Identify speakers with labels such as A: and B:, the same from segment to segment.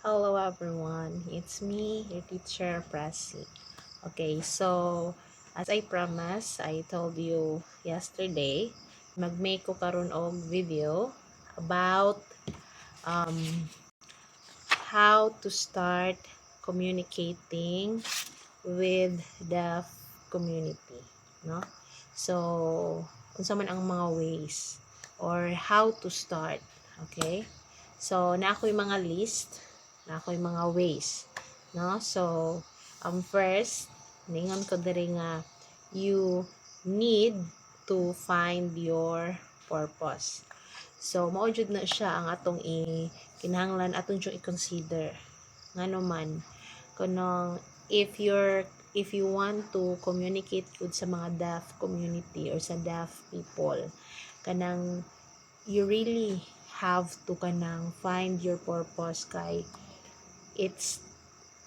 A: Hello everyone, it's me, your teacher Prasi. Okay, so as I promised, I told you yesterday, mag-make ko karon og video about um, how to start communicating with the community, no? So, unsa man ang mga ways or how to start, okay? So, na ako'y mga list, na ako'y mga ways, no? So, first, ningon ko diri nga you need to find your purpose. So, mao jud na siya ang atong kinahanglan atong i-consider. Ngano man kanang if you want to communicate with sa mga deaf community or sa deaf people, kanang you really have to kanang find your purpose kay it's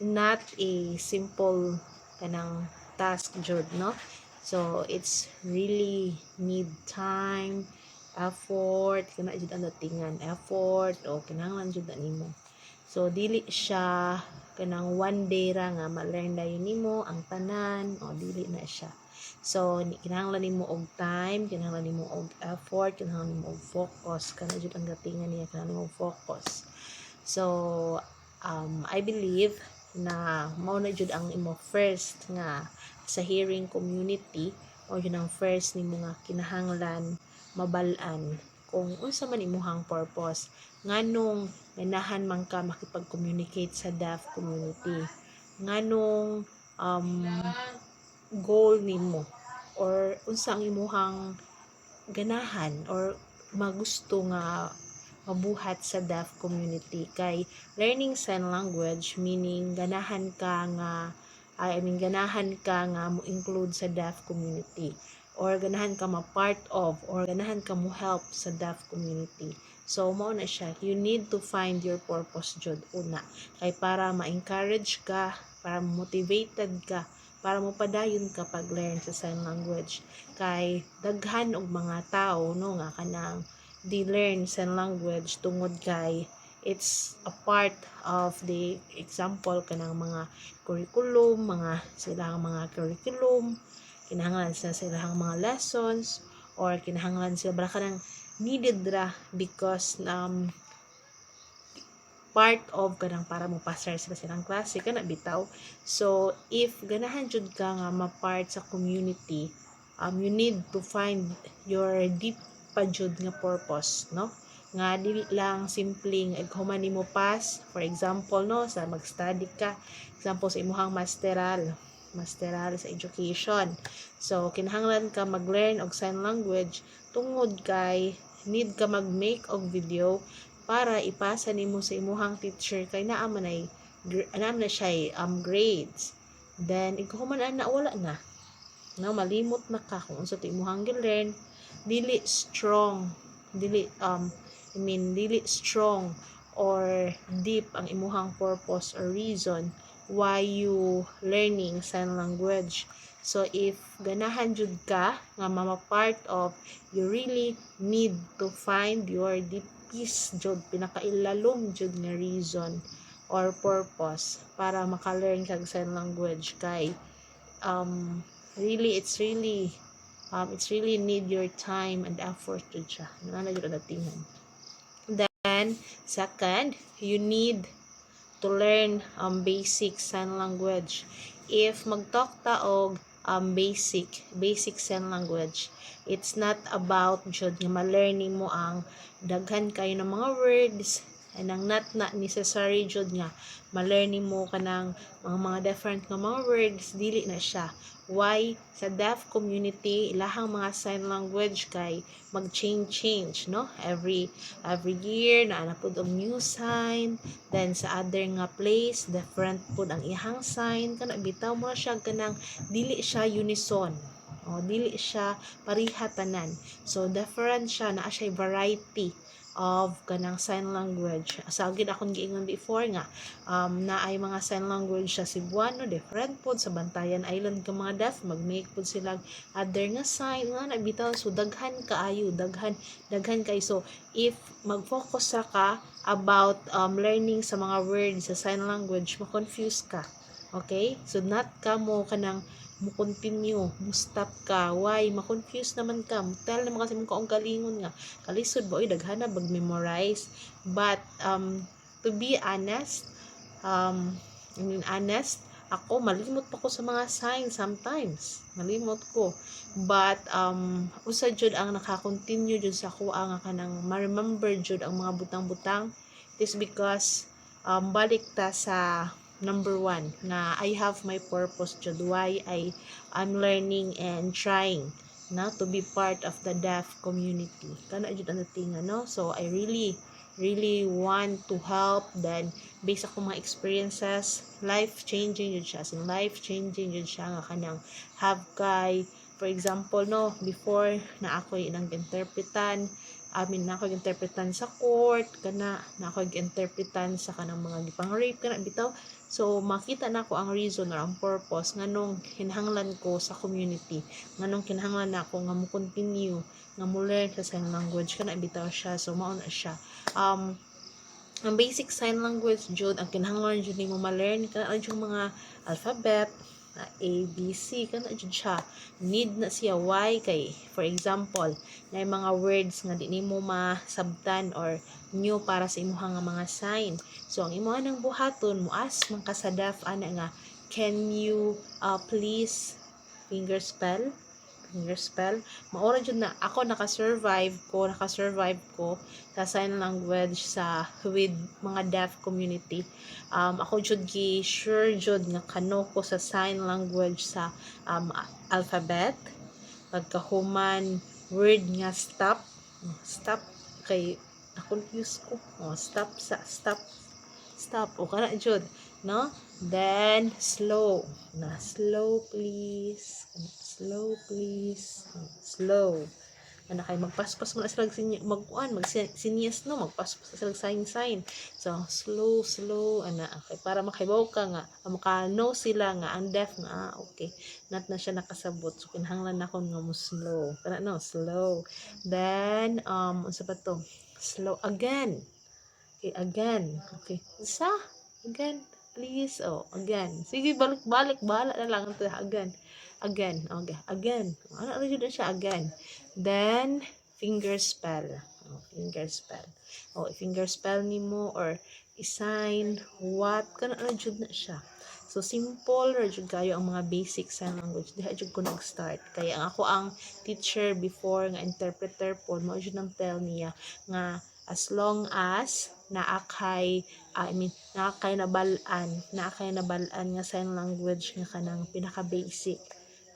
A: not a simple kanang task jud, no? So it's really need time, effort, kana jud ang datingan, effort o kinahanglan jud na nimo. So dili siya kanang one day ra nga ma-learn dayon nimo ang tanan o dili na siya. So kinahanglan nimo og time, kinahanglan nimo og effort, kinahanglan nimo og focus, kana jud ang datingan niya, kinahanglan nimo og focus. So I believe na mao na jud ang imo first nga sa hearing community o yun ang first nimo nga kinahanglan mabal-an kung unsa man imuhang purpose nganong ganahan man ka makipag-communicate sa deaf community, nganong goal nimo or unsa ang imuhang ganahan or magusto nga mabuhat sa deaf community. Kay learning sign language meaning ganahan ka nga ganahan ka nga mo include sa deaf community or ganahan ka ma-part of or ganahan ka mo help sa deaf community. So mao na siya, you need to find your purpose jud una kay para ma-encourage ka, para motivated ka, para mo padayon ka pag learn sa sign language. Kay daghan og mga tao no nga kanang they learn sign language tungod kay it's a part of the example kanang mga curriculum, mga silang mga curriculum, kinahanglan sa silang mga lessons or kinahanglan sila bala kanang needed ra because part of kanang para mo pasar sila silang klase kana bitaw. So if ganahan jud ka nga ma-part sa community, you need to find your deep pa jud nga purpose, no? Nga dili lang simpleng human nimo pass, for example no sa mag-study ka, example sa imuhang masteral sa education. So kinahanglan ka mag-learn og sign language tungod kay need ka mag-make og video para ipasa nimo sa imuhang teacher kay naa man na siya grades. Then ikaw man ana wala na, no, malimot na ka kung unsa to imuhang gi-learn, dili strong, dili dili strong or deep ang imuhang purpose or reason why you learning sign language. So if ganahan jud ka nga mama-part of, you really need to find your deepest jud, pinakailalom jud nga reason or purpose para maka-learn kag sign language kay really it's really need your time and effort jud siya. Ano jud ang datingan. Then second, you need to learn basic sign language. If magtalk ta og basic sign language, it's not about jud nga ma-learning mo ang daghan kayo ng mga words and ang not necessary jud nga ma-learning mo kanang mga different nga mga words, dili na siya. Why sa deaf community ilahang mga sign language kay mag-change no every year na pud og new sign, then sa other nga place different pud ang ihang sign kana bitaw mo siya kanang dili siya unison o dili siya pareha tanan. So different siya, naa siya variety of kanang sign language. Sa gid akong giingon before nga na ay mga sign language sa Cebuano different pod sa Bantayan Island ka mga deaf mag-make pod sila other nga sign nga nabitaw, so daghan kaayo, daghan kay, so if mag-focus sa ka about learning sa mga words sa sign language, ma-confuse ka. Okay, so not ka mo kanang mo continue, mo stop ka, why ma-confuse naman ka, mo tell naman kasi mo kaong galingon nga kalisod ba oy daghana mag-memorize, but to be honest, honest, ako malimot pa ko sa mga signs sometimes, malimot ko, but usa jud ang naka-continue jud sa ako nga kanang ma-remember jud ang mga butang-butang. It is because balik ta sa number one na I have my purpose jud why I'm learning and trying na to be part of the deaf community. Kana jud ang thing, no? So I really want to help, then based ako mga experiences, life changing jud siya, nga kanang have kay, for example, no, before na ako inang interpretan, na ako interpretan sa court, kana na ako interpretan sa kanang mga gipang rape kana bitaw. So makita na ko ang reason or ang purpose nganong kinahanglan ko sa community, nganong kinahanglan na ako nga mo continue nga mo learn sa sign language kana bitaw siya. So mao na siya, ang basic sign language jud ang kinahanglan jud nimo ma-learn kana jud mga alphabet na A, B, C, kana jud siya. Need na siya. Why? Kay, for example, na mga words nga di nimo masabtan or new para sa imuha nga mga sign. So, ang imuha ng buhaton, muas man ka sa deaf, ana nga, can you please finger spell? Maura jud na ako naka-survive ko sa sign language sa with mga deaf community. Ako jud gi sure jud nga kano ko sa sign language sa alphabet, pagkahuman word nga stop kay na-confuse ko. Stop o kana jud, no? Then slow please, slow ana kay magpaspas mo na sila magsinyas, no, magpaspas sila sign. So slow ana kay para makahibaw ka nga maka-know sila nga ang deaf nga okay, not na siya nakasabot, so kinahanglan nako nga mo slow kana, no, slow. Then unsa pa to, slow again. Okay, isa again please, again, sige, balik bahala na lang ito, again, okay, again, ano rin siya, again. Then finger spell, finger spell nimo or i-sign what kana na jud na siya. So simple ra jud kayo ang mga basic sign language, diha jud ko nag-start, kaya ang teacher before nga interpreter po mo jud nang tell niya nga as long as naakay nabalaan nga sign language nga kanang pinaka basic,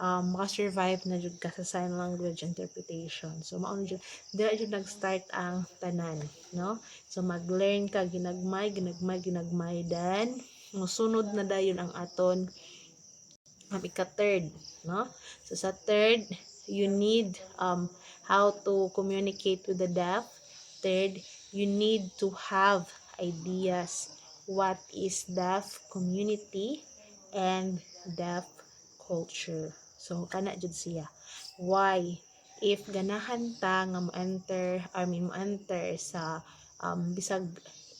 A: maka-survive na jud ka sa sign language interpretation. So mao jud dira jud nag-start ang tanan, no? So mag-learn ka ginagmay, then musunod na dayon ang aton ika-third, no? So sa third, you need how to communicate with the deaf. Third, you need to have ideas what is deaf community and deaf culture. So kana jud siya. Why? If ganahan ta nga mo-enter sa bisag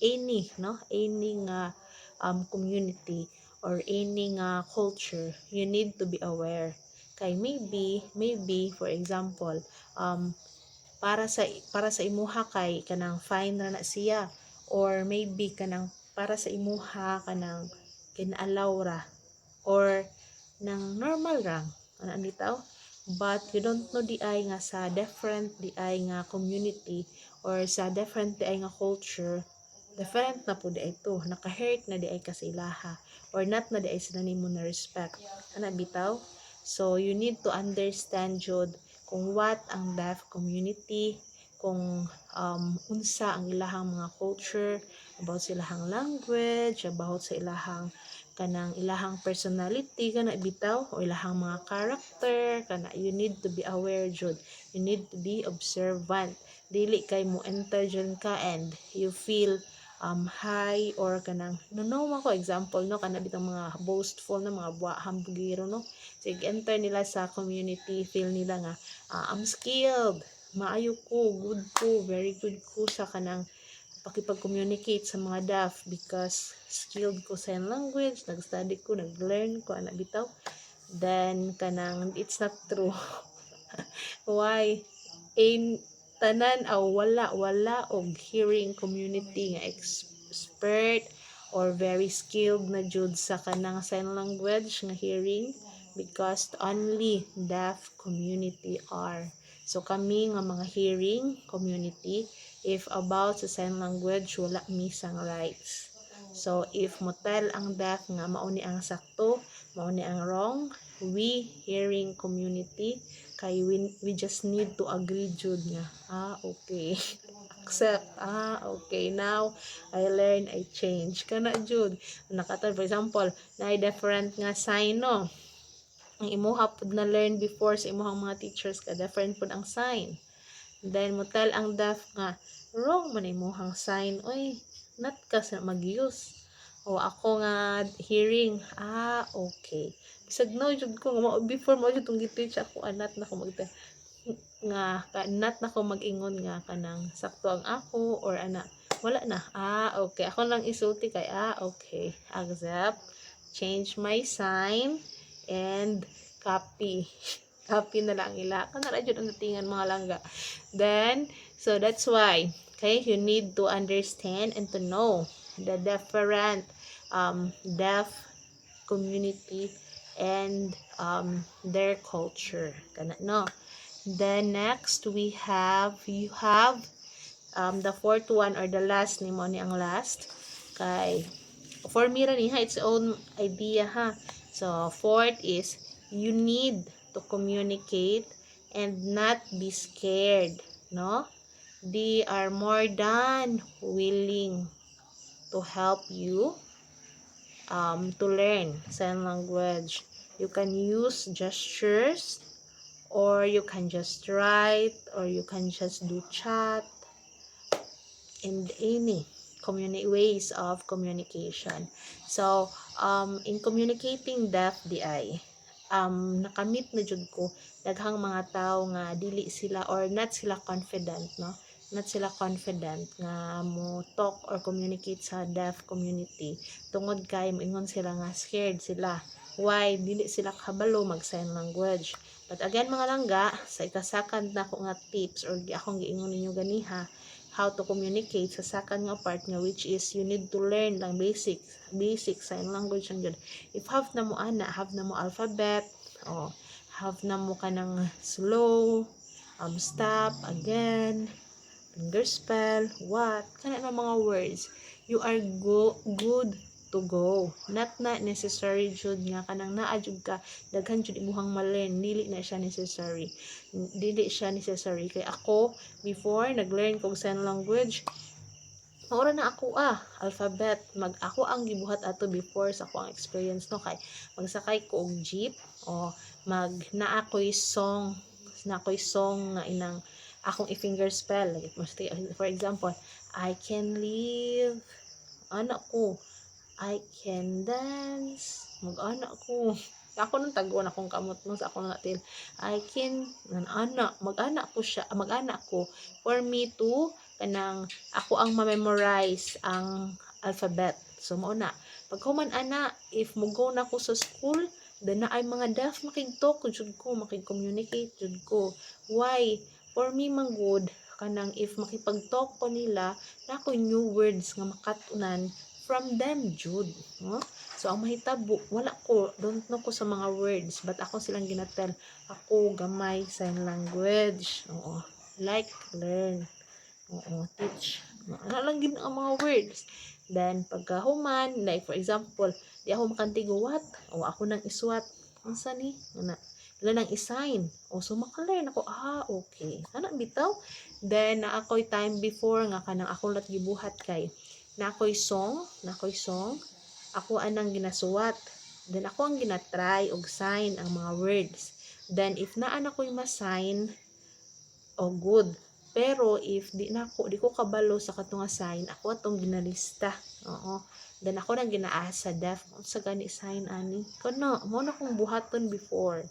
A: any, no, any nga community or any nga culture, you need to be aware. Kay maybe for example, para sa imuha kay kanang fine na siya, or maybe kanang para sa imuha kanang kinaalaw ra or nang normal ra ana bitaw, but you don't know di ay nga sa different di ay nga community or sa different di ay nga culture, different na po di ay to, naka-hurt na di ay ka sa ilaha or not na di ay sila nimo na respect ana bitaw. So you need to understand jud kung what ang deaf community, kung unsa ang ilahang mga culture, about sa ilahang language, about sa ilahang kanang ilahang personality kana bitaw o ilahang mga character kana, you need to be aware jud, you need to be observant. dili kay mo enter dyan ka and you feel high or kanang no man ko example no kana bitang mga boastful na mga hambugiro no, so enter nila sa community, feel nila nga I'm skilled, maayo ko, good ko, very good ko sa kanang pakipag-communicate sa mga deaf because skilled ko sa sign language, nag-study ko, nag-learn ko ana bitaw. Then kanang it's not true. Why? In tanan wala og hearing community nga expert or very skilled na jud sa kanang sign language nga hearing, because only deaf community are. So kami nga mga hearing community, if about sa sign language wala mi sang rights. So if mo tell ang deaf nga mauni ang sakto, mauni ang wrong, we hearing community kay we just need to agree jud nga okay accept, okay, now I learn, I change kana jud nakatan. For example, na different nga sign no, ang imuha pud na learn before sa imuhang mga teachers ka different pud ang sign, then mo tell ang deaf nga wrong man imuhang sign, oy not ka sa mag-use, o ako nga hearing okay bisag no jud ko nga before mo jud tong giteach ako anat na ko nga not na ko mag-ingon nga kanang sakto ang ako or ana wala na okay ako lang isulti kay okay accept, change my sign and copy copy na lang ila kana ra jud ang natingan mga langga. Then so that's why okay you need to understand and to know the different deaf community and their culture kana no. Then next you have the fourth one or the last ni mo ni ang last kay for me ra ni its own idea ha. So fourth is you need to communicate and not be scared, no? They are more than willing to help you to learn sign language. You can use gestures, or you can just write, or you can just do chat, and any ways of communication. So in communicating deaf DI, nakamit na jud ko daghang mga tao nga dili sila or not sila confident, no, not sila confident nga mo talk or communicate sa deaf community tungod kay moingon sila nga scared sila, why dili sila kabalo mag sign language. But again mga langga, sa ikasakand na ko nga tips or akong giingon ninyo ganiha how to communicate sa second nga part nga which is you need to learn lang basic sign language ang if have na mo have na mo alphabet, have na mo kanang slow, stop, again, finger spell, what kana na mga words, you are good to go. Not necessary jud nga kanang naa jud ka daghan jud imuhang ma-learn, dili siya necessary kay ako before nag-learn kog sign language maura na ako alphabet ako ang gibuhat ato before sa ako ang experience no, kay magsakay ko og jeep na ako'y song nga inang akong i-finger spell like, for example, I can live anak ko, I can dance, mag-anak ko. Ako nung taguan akong kamot mo sa ako natin. I can, mag-anak ko for me to, kanang, ako ang ma-memorize ang alphabet. So, mauna. Pag human if mugo na ko sa school, then na ay mga deaf, makig-talk jud ko, makig-communicate jud ko. Why? For me, good, kanang, if makipag-talk ko nila, na ako new words nga makatunan, from them jud, no? So ang mahitabo wala ko don't know ko sa mga words but ako silang ginatel ako gamay sign language, like learn, teach lang gid ang mga words. Then pagka human like for example di ako makantigo what ako nang iswat unsa ni ila nang isign so maka-learn ako okay ana bitaw. Then na ako'y time before nga kanang ako lat gibuhat kay na ako'y song ako anang ginasuwat, then ako ang ginatry og sign ang mga words. Then if naa na ko'y ma-sign good, Pero if di ko kabalo sa katong sign, ako atong ginalista. Oo. Then ako nang ginaasa sa deaf sa gani sign ani. Kuno mo na kong buhaton before.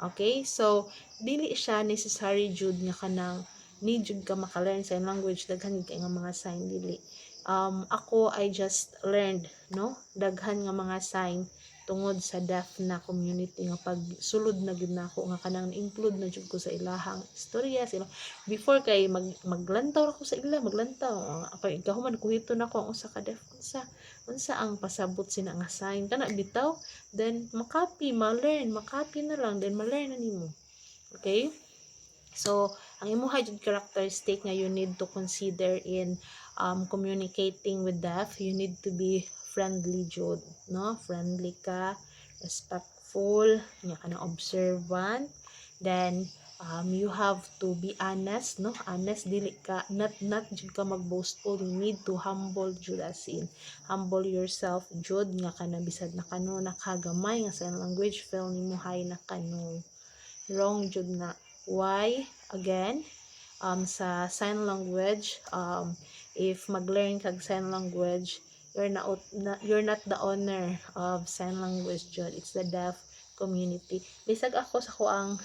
A: Okay? So dili siya necessary jud nga kanang need jud ka maka-learn sign language daghan kay nga mga sign dili. Ako I just learned no daghan nga mga sign tungod sa deaf na community nga pag sulod na gid nako nga kanang include na jud ko sa ilahang istorya sila before kay maglantaw ako sa ila maglantaw kay gahuman kuhiton ako ang usa ka deaf unsa ang pasabot sina nga sign kana bitaw then makapi ma-learn makapi na lang then ma-learn na nimo. Okay, so ang imuha jud characteristic nga you need to consider in communicating with deaf, you need to be friendly jud no, friendly ka, respectful nya ka na observant, then you have to be honest no, honest dili ka not jud ka magboastful, you need to humble jud as in humble yourself jud nga kana bisad na kano nakagamay nga sign language feel nimo hay na kano wrong jud na. Why? Again, sa sign language, if mag-learn kag sign language, you're not the owner of sign language jud. It's the deaf community. Bisag ako sa kuang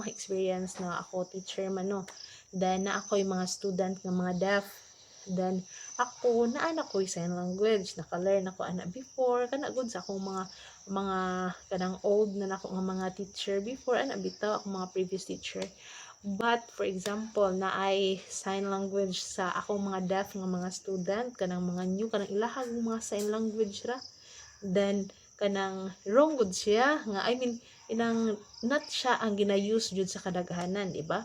A: experience na ako teacher man no. Then na ako yung mga student ng mga deaf. Then ako naa ko sign language, naka-learn ako ana before kana good sa akong mga kanang old na nako nga mga teacher before ana bitaw ako mga previous teacher. But for example na ay sign language sa akong mga deaf nga mga student kanang mga new kanang ilahag mga sign language ra, then kanang wrong good siya nga I mean inang not siya ang gina-use jud sa kadaghanan di ba?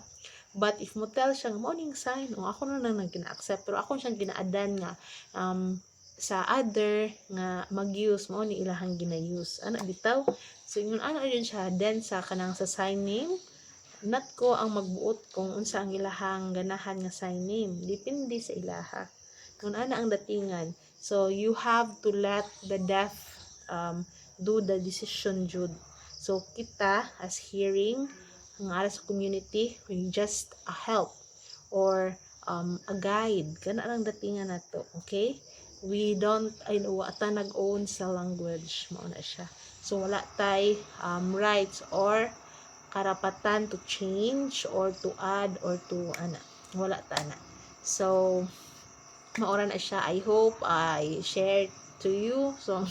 A: But if mo tell siya nga morning sign o ako na lang gina-accept pero ako siyang ginaadan nga sa other nga mag-use mo ni ilahang gina-use ana bitaw. So ingon ana yun siya then sa kanang sa sign name not ko ang magbuot kung unsa ang ilahang ganahan nga sign name depende sa ilaha kung ana ang datingan. So you have to let the deaf do the decision jud. So kita as hearing ang ara sa community we just a help or a guide kana lang datingan nato. Okay, we don't wata nag-own sa language mao na siya. So wala tay rights or karapatan to change or to add or to wala ta na. So maora na siya. I hope I shared to you. So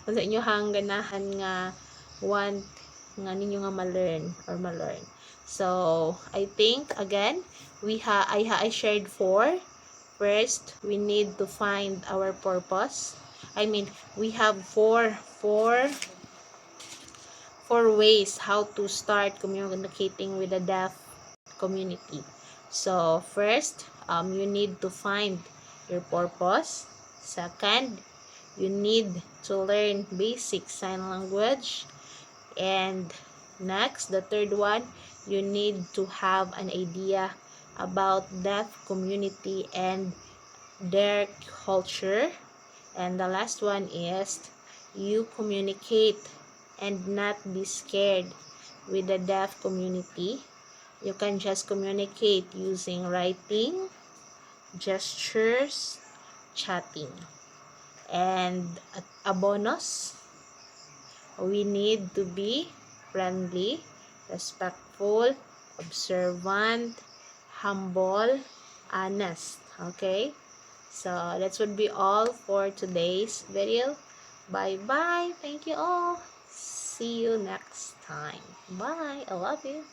A: kung sa inyo hang ganahan nga want nga ninyo nga ma-learn. So I think again I shared 4. First, we need to find our purpose. I mean, we have four ways how to start communicating with the deaf community. So, first, you need to find your purpose. Second, you need to learn basic sign language. And next, the third one, you need to have an idea about deaf community and their culture. And the last one is you communicate and not be scared with the deaf community. You can just communicate using writing, gestures, chatting. And a bonus, we need to be friendly, respectful, observant, humble, honest. Okay, so that would be all for today's video. Bye bye, thank you all, see you next time, bye, I love you.